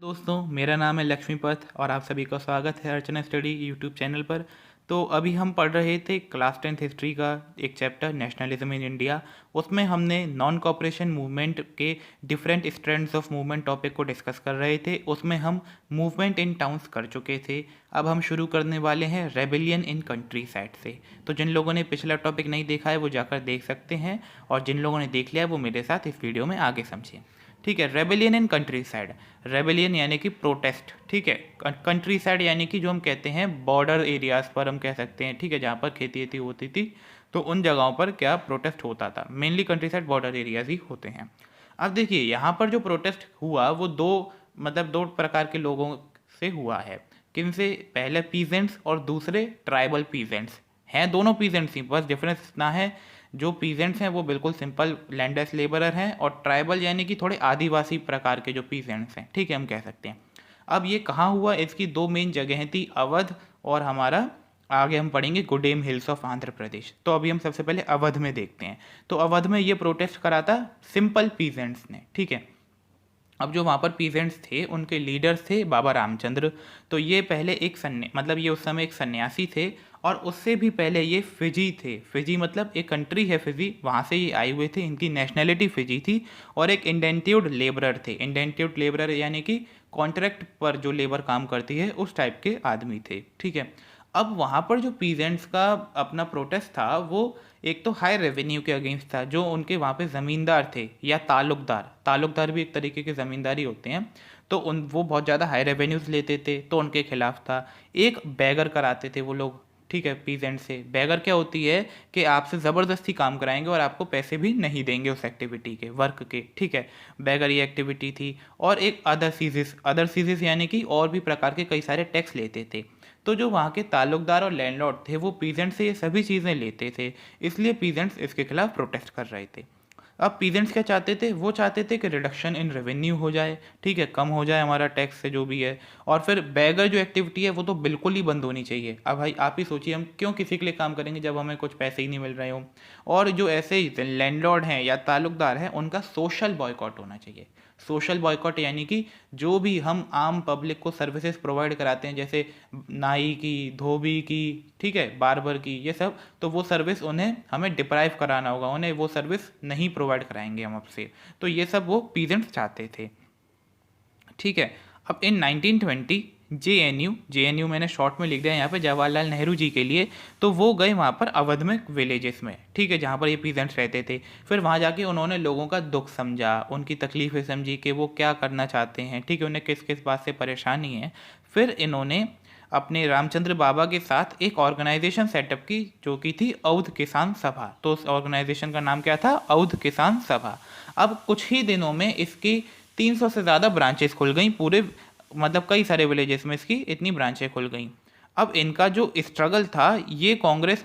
दोस्तों, मेरा नाम है लक्ष्मीपत और आप सभी का स्वागत है अर्चना स्टडी यूट्यूब चैनल पर। तो अभी हम पढ़ रहे थे क्लास 10th हिस्ट्री का एक चैप्टर नेशनलिज्म इन इंडिया। उसमें हमने नॉन कॉपरेशन मूवमेंट के different strands of movement topic को डिस्कस कर रहे थे। उसमें हम मूवमेंट इन टाउन्स कर चुके थे। अब हम शुरू करने वाले हैं रेबेलियन इन कंट्री साइड से। तो जिन लोगों ने पिछला टॉपिक नहीं देखा है वो जाकर देख सकते हैं, और जिन लोगों ने देख लिया है वो मेरे साथ इस वीडियो में आगे समझें। ठीक है, rebellion in country side. Rebellion यानी कि प्रोटेस्ट, ठीक है। कंट्री साइड यानी कि जो हम कहते हैं बॉर्डर एरियाज पर हम कह सकते हैं, ठीक है, जहाँ पर खेती वेती होती थी, तो उन जगहों पर क्या प्रोटेस्ट होता था। Mainly countryside border areas ही होते हैं। अब देखिए यहाँ पर जो प्रोटेस्ट हुआ वो दो प्रकार के लोगों से हुआ है। किन से? पहले पीजेंट्स और दूसरे ट्राइबल पीजेंट्स हैं। दोनों पीजेंट्स ही, बस डिफरेंस इतना है, जो पीजेंट्स हैं वो बिल्कुल सिंपल लैंडलेस लेबरर हैं, और ट्राइबल यानी कि थोड़े आदिवासी प्रकार के जो पीजेंट्स हैं, ठीक है, हम कह सकते हैं। अब ये कहाँ हुआ? इसकी दो मेन जगहें थी, अवध और हमारा आगे हम पढ़ेंगे गुडेम हिल्स ऑफ आंध्र प्रदेश। तो अभी हम सबसे पहले अवध में देखते हैं। तो अवध में ये प्रोटेस्ट करा था सिंपल पीजेंट्स ने, ठीक है। अब जो वहाँ पर पीजेंट्स थे उनके लीडर्स थे बाबा रामचंद्र। तो ये पहले एक ये उस समय एक सन्यासी थे, और उससे भी पहले ये फिजी थे। फिजी मतलब एक कंट्री है फिजी, वहाँ से ये आए हुए थे। इनकी नेशनैलिटी फिजी थी, और एक इंडेंट्यूड लेबरर थे। इंडेंट्यूड लेबरर यानी कि कॉन्ट्रैक्ट पर जो लेबर काम करती है उस टाइप के आदमी थे, ठीक है। अब वहाँ पर जो पीजेंट्स का अपना प्रोटेस्ट था वो एक तो हाई रेवेन्यू के अगेंस्ट था। जो उनके वहाँ पे ज़मींदार थे या ताल्लुकदार, ताल्लुकदार भी एक तरीके के ज़मींदारी होते हैं, तो वो बहुत ज़्यादा हाई रेवेन्यूज़ लेते थे, तो उनके खिलाफ था। एक बैगर कराते थे वो लोग, ठीक है, पीजेंट से। बैगर क्या होती है कि आपसे ज़बरदस्ती काम कराएंगे और आपको पैसे भी नहीं देंगे उस एक्टिविटी के, वर्क के, ठीक है। बैगर ये एक्टिविटी थी। और एक अदर सीजेस यानी कि और भी प्रकार के कई सारे टैक्स लेते थे। तो जो वहाँ के ताल्लुकदार और लैंडलॉर्ड थे वो पीजेंट से ये सभी चीज़ें लेते थे, इसलिए पीजेंट्स इसके खिलाफ प्रोटेस्ट कर रहे थे। अब पीजेंट्स क्या चाहते थे? वो चाहते थे कि रिडक्शन इन रेवेन्यू हो जाए, ठीक है, कम हो जाए हमारा टैक्स से जो भी है। और फिर बैगर जो एक्टिविटी है वो तो बिल्कुल ही बंद होनी चाहिए। अब भाई आप ही सोचिए, हम क्यों किसी के लिए काम करेंगे जब हमें कुछ पैसे ही नहीं मिल रहे हो। और जो ऐसे लैंडलॉर्ड हैं या ताल्लुकदार हैं उनका सोशल बॉयकॉट होना चाहिए। सोशल बॉयकॉट यानी कि जो भी हम आम पब्लिक को सर्विसेज प्रोवाइड कराते हैं, जैसे नाई की, धोबी की, ठीक है, बार्बर की, ये सब, तो वो सर्विस उन्हें हमें डिप्राइव कराना होगा, उन्हें वो सर्विस नहीं प्रोवाइड कराएंगे हम आपसे। तो ये सब वो पीजेंट्स चाहते थे, ठीक है। अब इन 1920 जेएनयू मैंने शॉर्ट में लिख दिया यहाँ पे जवाहरलाल नेहरू जी के लिए। तो वो गए वहाँ पर अवध में विलेजेस में, ठीक है, जहाँ पर ये पीजेंट्स रहते थे। फिर वहाँ जाके उन्होंने लोगों का दुख समझा, उनकी तकलीफें समझी कि वो क्या करना चाहते हैं, ठीक है, उन्हें किस किस बात से परेशानी है। फिर इन्होंने अपने रामचंद्र बाबा के साथ एक ऑर्गेनाइजेशन सेटअप की, जो की थी अवध किसान सभा। तो उस ऑर्गेनाइजेशन का नाम क्या था? अवध किसान सभा। अब कुछ ही दिनों में इसकी 300 से ज़्यादा ब्रांचेस खुल गई पूरे, मतलब कई सारे विलेजेस में इसकी इतनी ब्रांचें खुल गई। अब इनका जो स्ट्रगल था, ये कांग्रेस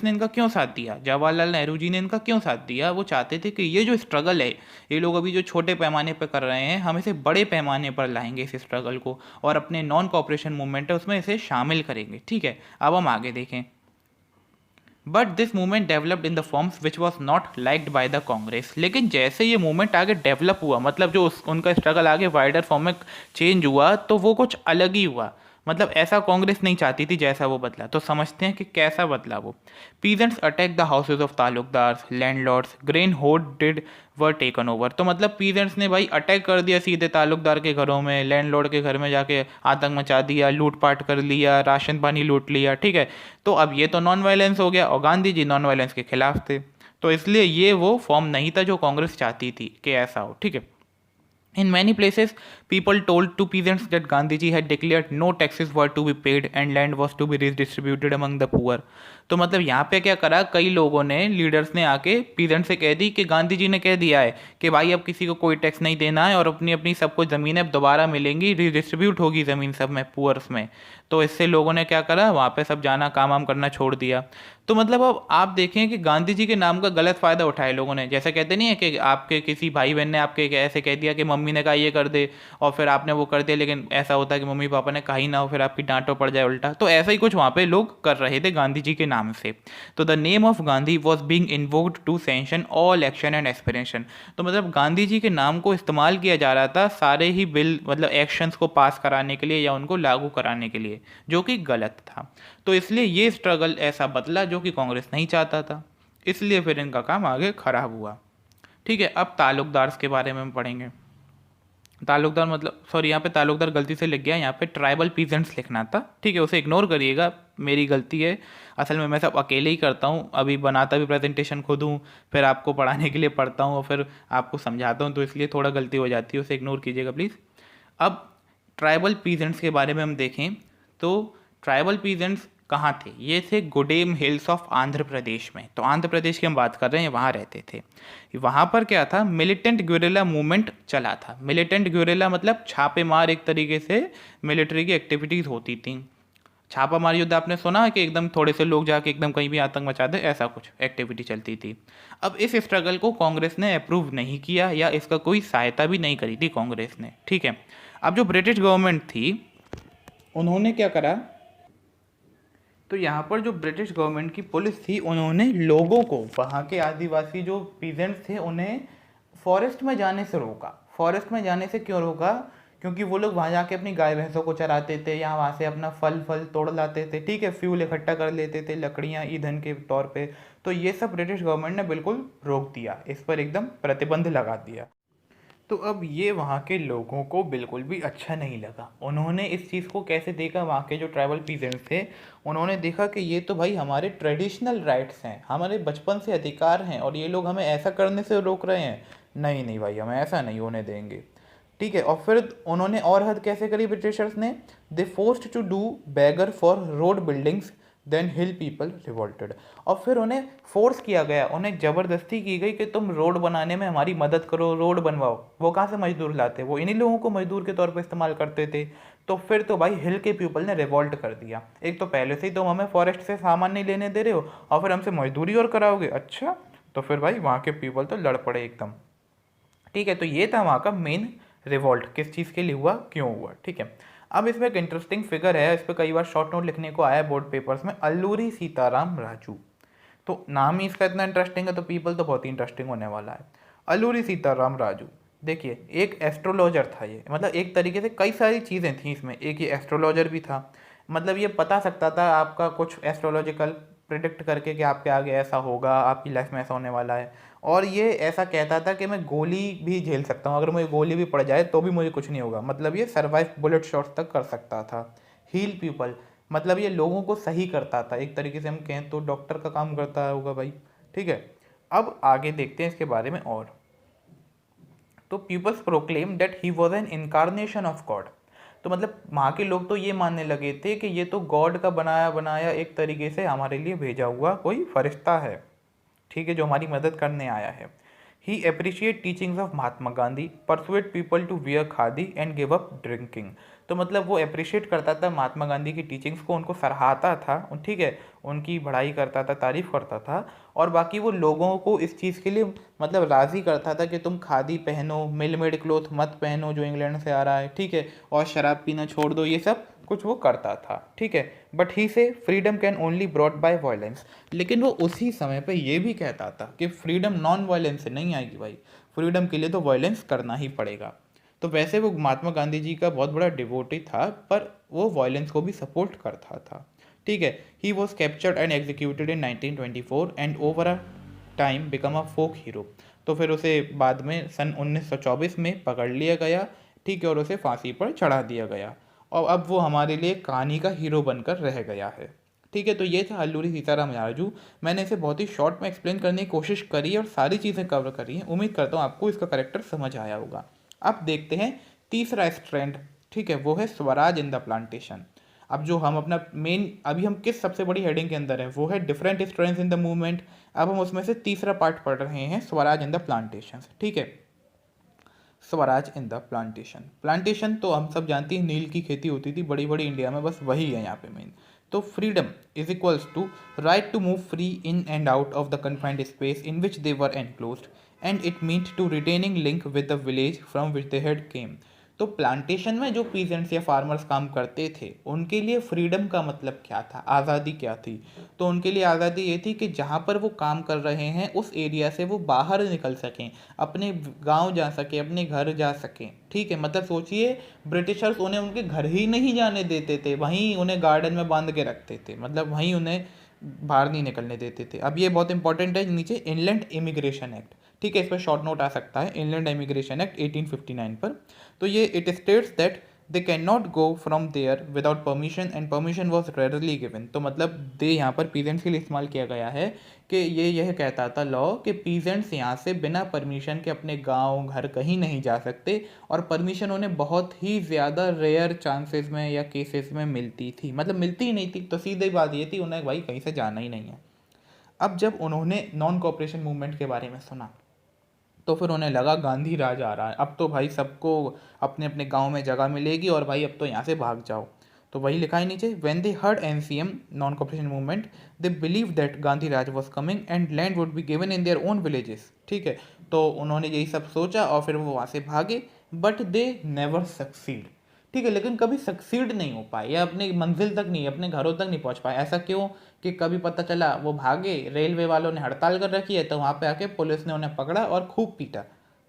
ने इनका क्यों साथ दिया, जवाहरलाल नेहरू जी ने इनका क्यों साथ दिया? वो चाहते थे कि ये जो स्ट्रगल है, ये लोग अभी जो छोटे पैमाने पर कर रहे हैं, हम इसे बड़े पैमाने पर लाएंगे इस स्ट्रगल को, और अपने नॉन कॉपरेशन मूवमेंट है उसमें इसे शामिल करेंगे, ठीक है। अब हम आगे देखें। But this movement developed in the forms which was not liked by the Congress. लेकिन जैसे ये मूवमेंट आगे डेवलप हुआ, मतलब जो उनका स्ट्रगल आगे वाइडर फॉर्म में चेंज हुआ, तो वो कुछ अलग ही हुआ। मतलब ऐसा कांग्रेस नहीं चाहती थी जैसा वो बदला। तो समझते हैं कि कैसा बदला वो। Peasants attack the houses of taluqdars, landlords, grain hoard did were taken over. तो मतलब पीजेंट्स ने भाई अटैक कर दिया सीधे ताल्लुकदार के घरों में, लैंडलॉर्ड के घर में जाके आतंक मचा दिया, लूटपाट कर लिया, राशन पानी लूट लिया, ठीक है। तो अब ये तो नॉन वायलेंस हो गया, और गांधी जी नॉन वायलेंस के खिलाफ थे। तो इसलिए ये वो फॉर्म नहीं था जो कांग्रेस चाहती थी कि ऐसा हो, ठीक है। In many places, people told to peasants that Gandhiji had declared no taxes were to be paid and land was to be redistributed among the poor. तो मतलब यहाँ पे क्या करा, कई लोगों ने, लीडर्स ने आके पीजेंट से कह दी कि गांधी जी ने कह दिया है कि भाई अब किसी को कोई टैक्स नहीं देना है, और अपनी अपनी सबको ज़मीनें अब दोबारा मिलेंगी, रिडिस्ट्रीब्यूट होगी ज़मीन सब में, पुअर्स में। तो इससे लोगों ने क्या करा, वहाँ पे सब जाना, काम वाम करना छोड़ दिया। तो मतलब अब आप देखें कि गांधी जी के नाम का गलत फ़ायदा उठाए लोगों ने। जैसे कहते नहीं है कि आपके किसी भाई बहन ने आपके ऐसे कह दिया कि मम्मी ने कहा ये कर दे, और फिर आपने वो कर दिया, लेकिन ऐसा होता है कि मम्मी पापा ने कहा ही ना हो, फिर आपकी डांटो पड़ जाए उल्टा। तो ऐसा ही कुछ वहाँ पे लोग कर रहे थे गांधी जी के नाम नाम से। तो the name of Gandhi was being invoked to sanction all action and aspiration. तो मतलब गांधी जी के नाम को इस्तेमाल किया जा रहा था सारे ही बिल मतलब एक्शंस को पास कराने के लिए या उनको लागू कराने के लिए, जो कि गलत था। तो इसलिए ये स्ट्रगल ऐसा बदला जो कि कांग्रेस नहीं चाहता था, इसलिए फिर इनका काम आगे खराब हुआ। ठीक है, अब ताल्लुकदार के बारे में हम पढ़ेंगे। ताल्लुकदार मतलब सॉरी, यहाँ पे ताल्लुकदार गलती से लिख गया, यहाँ पे ट्राइबल पीजेंट्स लिखना था। ठीक है, उसे इग्नोर करिएगा, मेरी गलती है। असल में मैं सब अकेले ही करता हूँ, अभी बनाता भी प्रेजेंटेशन खुद हूँ, फिर आपको पढ़ाने के लिए पढ़ता हूँ और फिर आपको समझाता हूँ, तो इसलिए थोड़ा गलती हो जाती है, उसे इग्नोर कीजिएगा प्लीज़। अब ट्राइबल पीजेंट्स के बारे में हम देखें तो ट्राइबल पीजेंट्स कहाँ थे? ये थे गुडेम हिल्स ऑफ आंध्र प्रदेश में। तो आंध्र प्रदेश की हम बात कर रहे हैं, वहाँ रहते थे। वहाँ पर क्या था, मिलिटेंट गुरिल्ला मूवमेंट चला था। मिलिटेंट गुरिल्ला मतलब छापेमार एक तरीके से मिलिट्री की एक्टिविटीज़ होती थी। छापामार युद्ध आपने सुना कि एकदम थोड़े से लोग जाके एकदम कहीं भी आतंक मचा दे, ऐसा कुछ एक्टिविटी चलती थी। अब इस स्ट्रगल को कांग्रेस ने अप्रूव नहीं किया या इसका कोई सहायता भी नहीं करी थी कांग्रेस ने। ठीक है, अब जो ब्रिटिश गवर्नमेंट थी उन्होंने क्या करा, तो यहाँ पर जो ब्रिटिश गवर्नमेंट की पुलिस थी उन्होंने लोगों को, वहाँ के आदिवासी जो पीजेंट्स थे उन्हें फॉरेस्ट में जाने से रोका। फॉरेस्ट में जाने से क्यों रोका? क्योंकि वो लोग वहाँ जाके अपनी गाय भैंसों को चराते थे या वहाँ से अपना फल तोड़ लाते थे। ठीक है, फ्यूल इकट्ठा कर लेते थे, लकड़ियाँ ईंधन के तौर पे। तो ये सब ब्रिटिश गवर्नमेंट ने बिल्कुल रोक दिया, इस पर एकदम प्रतिबंध लगा दिया। तो अब ये वहाँ के लोगों को बिल्कुल भी अच्छा नहीं लगा। उन्होंने इस चीज़ को कैसे देखा, वहाँ के जो ट्राइबल पीजेंट्स थे उन्होंने देखा कि ये तो भाई हमारे ट्रेडिशनल राइट्स हैं, हमारे बचपन से अधिकार हैं, और ये लोग हमें ऐसा करने से रोक रहे हैं। नहीं नहीं भाई, हमें ऐसा नहीं होने देंगे। ठीक है, और फिर उन्होंने और हद कैसे करी ब्रिटिशर्स ने, they forced to do begar for road buildings, then hill people revolted. और फिर उन्हें फोर्स किया गया, उन्हें ज़बरदस्ती की गई कि तुम रोड बनाने में हमारी मदद करो, रोड बनवाओ। वो कहाँ से मजदूर लाते, वो इन्हीं लोगों को मजदूर के तौर पर इस्तेमाल करते थे। तो फिर तो भाई हिल के पीपल ने रिवोल्ट कर दिया। एक तो पहले से ही तुम हमें फॉरेस्ट से सामान नहीं लेने दे रहे हो और फिर हमसे मजदूरी और कराओगे, अच्छा। तो फिर भाई वहाँ के पीपल तो लड़ पड़े एकदम। ठीक है, तो ये था वहाँ का मेन रिवोल्ट, किस चीज़ के लिए हुआ, क्यों हुआ। ठीक है, अब इसमें एक इंटरेस्टिंग फिगर है, इस पर कई बार शॉर्ट नोट लिखने को आया है बोर्ड पेपर्स में, अल्लूरी सीताराम राजू। तो नाम ही इसका इतना इंटरेस्टिंग है तो पीपल तो बहुत ही इंटरेस्टिंग होने वाला है। अल्लूरी सीताराम राजू, देखिए एक एस्ट्रोलॉजर था ये, मतलब एक तरीके से कई सारी चीज़ें थी इसमें। एक ये एस्ट्रोलॉजर भी था, मतलब ये बता सकता था आपका कुछ एस्ट्रोलॉजिकल प्रिडिक्ट करके कि आपके आगे ऐसा होगा, आपकी लाइफ में ऐसा होने वाला है। और ये ऐसा कहता था कि मैं गोली भी झेल सकता हूँ, अगर मुझे गोली भी पड़ जाए तो भी मुझे कुछ नहीं होगा, मतलब ये सर्वाइव बुलेट शॉट्स तक कर सकता था। हील पीपल, मतलब ये लोगों को सही करता था, एक तरीके से हम कहें तो डॉक्टर का काम करता होगा भाई। ठीक है, अब आगे देखते हैं इसके बारे में और। तो peoples proclaim that he was an incarnation of God. तो मतलब वहाँ के लोग तो ये मानने लगे थे कि ये तो गॉड का बनाया बनाया एक तरीके से हमारे लिए भेजा हुआ कोई फरिश्ता है, ठीक है, जो हमारी मदद करने आया है। He appreciate teachings of Mahatma Gandhi, persuade people to wear khadi and give up drinking. तो मतलब वो अप्रिशिएट करता था महात्मा गांधी की टीचिंग्स को, उनको सराहता था, ठीक है, उनकी बढ़ाई करता था, तारीफ करता था। और बाकी वो लोगों को इस चीज़ के लिए मतलब राज़ी करता था कि तुम खादी पहनो, मिल मेड क्लोथ मत पहनो जो इंग्लैंड से आ रहा है, ठीक है, और शराब पीना छोड़ दो, ये सब कुछ वो करता था। ठीक है, बट ही से freedom can only brought by violence. लेकिन वो उसी समय पे ये भी कहता था कि फ्रीडम नॉन वायलेंस से नहीं आएगी भाई, फ्रीडम के लिए तो वायलेंस करना ही पड़ेगा। तो वैसे वो महात्मा गांधी जी का बहुत बड़ा डिवोटी था, पर वो वायलेंस को भी सपोर्ट करता था। ठीक है, he was captured and executed in 1924 and over a time become a folk hero. तो फिर उसे बाद में सन 1924 में पकड़ लिया गया, ठीक है, और उसे फांसी पर चढ़ा दिया गया, और अब वो हमारे लिए कहानी का हीरो बनकर रह गया है। ठीक है, तो ये था अल्लूरी सीताराम राजू। मैंने इसे बहुत ही शॉर्ट में एक्सप्लेन करने की कोशिश करी और सारी चीज़ें कवर करी हैं। उम्मीद करता हूँ आपको इसका करेक्टर समझ आया होगा। अब देखते हैं तीसरा स्ट्रैंड, ठीक है, वो है स्वराज इन द प्लांटेशन। अब जो हम अपना मेन, अभी हम किस सबसे बड़ी हेडिंग के अंदर है, वो है different strands in the movement. अब हम उसमें से तीसरा पार्ट पढ़ रहे हैं, स्वराज इन द प्लांटेशन। ठीक है, Swaraj in the plantation. Plantation तो हम सब जानते हैं, नील की खेती होती थी बड़ी बड़ी इंडिया में, बस वही है यहाँ पे मेन। तो freedom is equals to right to move free in and out of the confined space in which they were enclosed, and it meant to retaining link with the village from which they had came. तो plantation में जो peasants या farmers काम करते थे उनके लिए freedom का मतलब क्या था, आज़ादी क्या थी? तो उनके लिए आज़ादी ये थी कि जहाँ पर वो काम कर रहे हैं उस एरिया से वो बाहर निकल सकें, अपने गांव जा सकें, अपने घर जा सकें। ठीक है, मतलब सोचिए, ब्रिटिशर्स उन्हें उनके घर ही नहीं जाने देते थे, वहीं उन्हें गार्डन में बांध के रखते थे, मतलब वहीं उन्हें बाहर नहीं निकलने देते थे। अब ये बहुत इंपॉर्टेंट है, नीचे इनलैंड इमिग्रेशन एक्ट, ठीक है, इस पर शॉर्ट नोट आ सकता है, इनलैंड इमिग्रेशन एक्ट 1859 पर। तो ये it states that they can not go from there without permission and permission was rarely given. तो मतलब दे यहाँ पर पीजेंट्स के लिए इस्तेमाल किया गया है कि ये यह कहता था लॉ कि पीजेंट्स यहाँ से बिना परमिशन के अपने गांव घर कहीं नहीं जा सकते, और परमिशन उन्हें बहुत ही ज़्यादा रेयर चांसेस में या केसेस में मिलती थी, मतलब मिलती ही नहीं थी। तो सीधी बात ये थी, उन्हें भाई कहीं से जाना ही नहीं है। अब जब उन्होंने नॉन कॉपरेशन मूवमेंट के बारे में सुना तो फिर उन्हें लगा गांधी राज आ रहा है, अब तो भाई सबको अपने अपने गांव में जगह मिलेगी और भाई अब तो यहाँ से भाग जाओ। तो वही लिखा है नीचे, when they heard NCM non cooperation movement they believe that Gandhi Raj was coming and land would be given in their own villages. ठीक है, तो उन्होंने यही सब सोचा और फिर वो वहाँ से भागे, बट दे नेवर सक्सीड। ठीक है, लेकिन कभी सक्सीड नहीं हो पाए या अपने मंजिल तक नहीं, अपने घरों तक नहीं पहुंच पाए। ऐसा क्यों? कि कभी पता चला वो भागे, रेलवे वालों ने हड़ताल कर रखी है, तो वहाँ पे आके पुलिस ने उन्हें पकड़ा और खूब पीटा।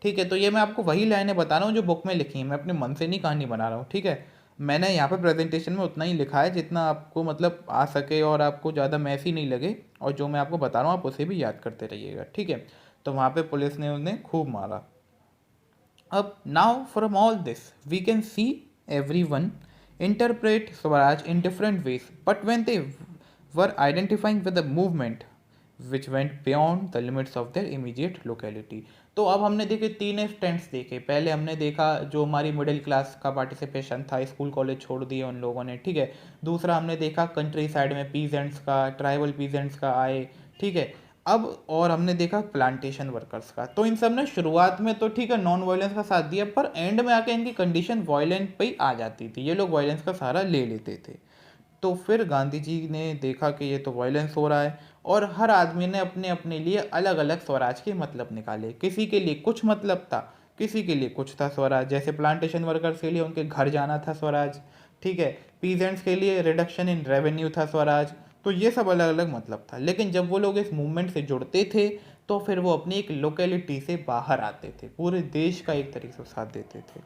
ठीक है, तो ये मैं आपको वही लाइनें बता रहा हूँ जो बुक में लिखी हैं, मैं अपने मन से नहीं कहानी बना रहा हूँ। ठीक है, मैंने यहाँ पे प्रेजेंटेशन में उतना ही लिखा है जितना आपको मतलब आ सके और आपको ज़्यादा मैसी नहीं लगे, और जो मैं आपको बता रहा हूँ आप उसे भी याद करते रहिएगा। ठीक है, तो वहाँ पे पुलिस ने उन्हें खूब मारा। अब now from all this we can see everyone interpret Swaraj in different ways, but when they were identifying with the movement which went beyond the limits of their immediate locality। तो अब हमने देखे तीन स्टैंड्स देखे। पहले हमने देखा जो हमारी मिडिल क्लास का पार्टिसिपेशन था, स्कूल कॉलेज छोड़ दिए उन लोगों ने। ठीक है, दूसरा हमने देखा कंट्री साइड में पीजेंट्स का, ट्राइबल पीजेंट्स का आए। ठीक है, अब और हमने देखा प्लांटेशन वर्कर्स का। तो इन सब ने शुरुआत में तो ठीक है नॉन वायलेंस का साथ दिया, पर एंड में आके इनकी कंडीशन वायलेंट पे ही आ जाती थी, ये लोग वायलेंस का सहारा ले लेते थे। तो फिर गांधी जी ने देखा कि ये तो वायलेंस हो रहा है, और हर आदमी ने अपने अपने लिए अलग अलग स्वराज के मतलब निकाले। किसी के लिए कुछ मतलब था, किसी के लिए कुछ था स्वराज। जैसे प्लांटेशन वर्कर्स के लिए उनके घर जाना था स्वराज। ठीक है, पीजेंट्स के लिए रिडक्शन इन रेवेन्यू था स्वराज। तो ये सब अलग अलग मतलब था, लेकिन जब वो लोग इस मूवमेंट से जुड़ते थे तो फिर वो अपनी एक लोकेलिटी से बाहर आते थे, पूरे देश का एक तरीके से साथ देते थे।